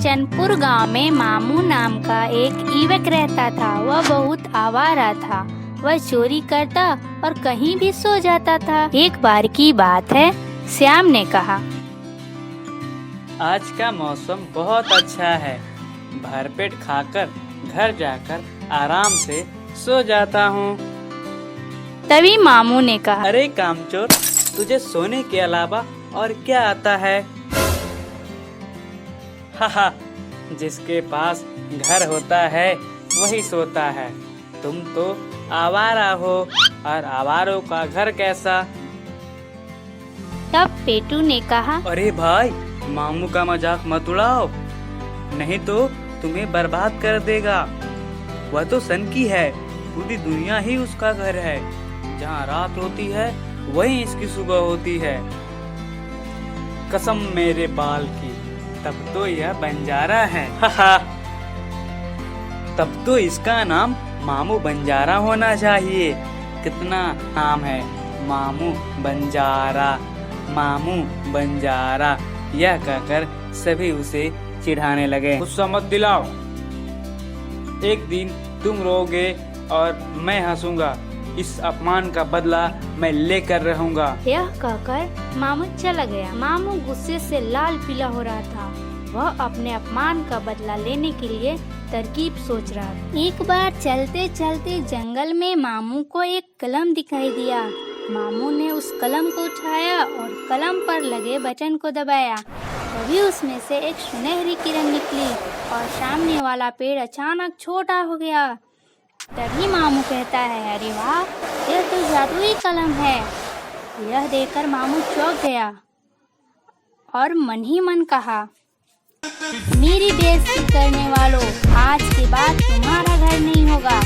चैनपुर गांव में मामू नाम का एक युवक रहता था। वह बहुत आवारा था। वह चोरी करता और कहीं भी सो जाता था। एक बार की बात है, श्याम ने कहा, आज का मौसम बहुत अच्छा है। भरपेट खाकर घर जाकर आराम से सो जाता हूँ। तभी मामू ने कहा, अरे कामचोर, तुझे सोने के अलावा और क्या आता है? हाहा, जिसके पास घर होता है वही सोता है। तुम तो आवारा हो, और आवारों का घर कैसा? तब पेटू ने कहा, अरे भाई, मामू का मजाक मत उड़ाओ, नहीं तो तुम्हें बर्बाद कर देगा। वह तो सन की है, पूरी दुनिया ही उसका घर है। जहाँ रात होती है वहीं इसकी सुबह होती है। कसम मेरे बाल की, तब तो यह बंजारा है। तब तो इसका नाम मामू बंजारा होना चाहिए। कितना नाम है, मामू बंजारा, मामू बंजारा। यह कहकर सभी उसे चिढ़ाने लगे। गुस्सा मत दिलाओ, एक दिन तुम रोगे और मैं हंसूंगा। इस अपमान का बदला मैं लेकर रहूंगा। यह कहकर मामू चला गया। मामू गुस्से से लाल पीला हो रहा था। वह अपने अपमान का बदला लेने के लिए तरकीब सोच रहा था। एक बार चलते चलते जंगल में मामू को एक कलम दिखाई दिया। मामू ने उस कलम को उठाया और कलम पर लगे बटन को दबाया। तभी उसमें से एक सुनहरी किरण निकली और सामने वाला पेड़ अचानक छोटा हो गया। तभी मामू कहता है, अरे वाह, यह तो जादुई कलम है। यह देखकर मामू चौंक गया और मन ही मन कहा, मेरी बेइज्जती करने वालों, आज के बाद तुम्हारा घर नहीं होगा।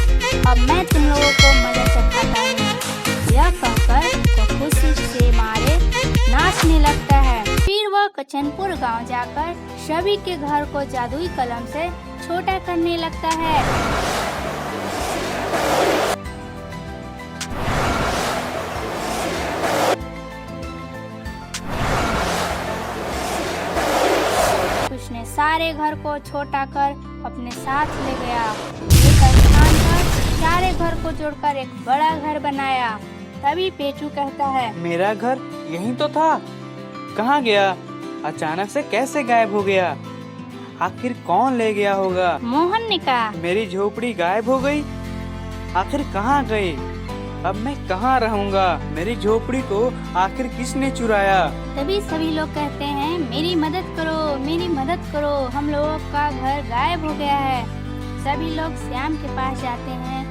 अब मैं तुम लोगों को मजा चखाता हूँ। यह कहकर वो खुशी से मारे नाचने लगता है। फिर वह चैनपुर गांव जाकर सभी के घर को जादुई कलम से छोटा करने लगता है। उसने सारे घर को छोटा कर अपने साथ ले गया। एक स्थान पर सारे घर को जोड़कर एक बड़ा घर बनाया। तभी पेटू कहता है, मेरा घर यहीं तो था, कहाँ गया? अचानक से कैसे गायब हो गया? आखिर कौन ले गया होगा? मोहन ने कहा, मेरी झोपड़ी गायब हो गई, आखिर कहाँ गई? अब मैं कहाँ रहूँगा? मेरी झोपड़ी को आखिर किसने चुराया? तभी सभी लोग कहते हैं, मेरी मदद करो, मेरी मदद करो, हम लोगों का घर गायब हो गया है। सभी लोग श्याम के पास जाते हैं।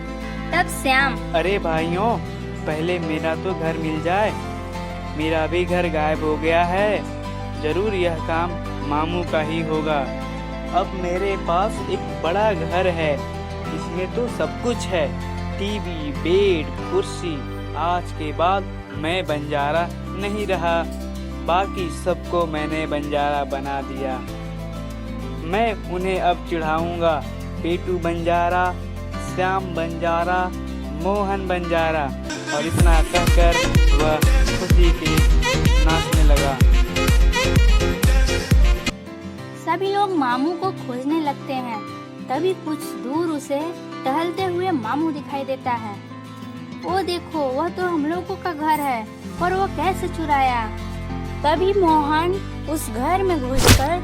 तब श्याम, अरे भाइयों, पहले मेरा तो घर मिल जाए। मेरा भी घर गायब हो गया है। जरूर यह काम मामू का ही होगा। अब मेरे पास एक बड़ा घर है, इसमें तो सब कुछ है, टीवी, बेड, कुर्सी। आज के बाद मैं बंजारा नहीं रहा, बाकी सबको मैंने बंजारा बना दिया। मैं उन्हें अब चिढ़ाऊंगा, पेटू बंजारा, श्याम बंजारा, मोहन बंजारा। और इतना कहकर वह खुशी के नाचने लगा। सभी लोग मामू को खोजने लगते हैं। तभी कुछ दूर उसे टहलते हुए मामू दिखाई देता है। वो देखो, वह तो हम लोगों का घर है, पर वो कैसे चुराया? तभी मोहन उस घर में घुसकर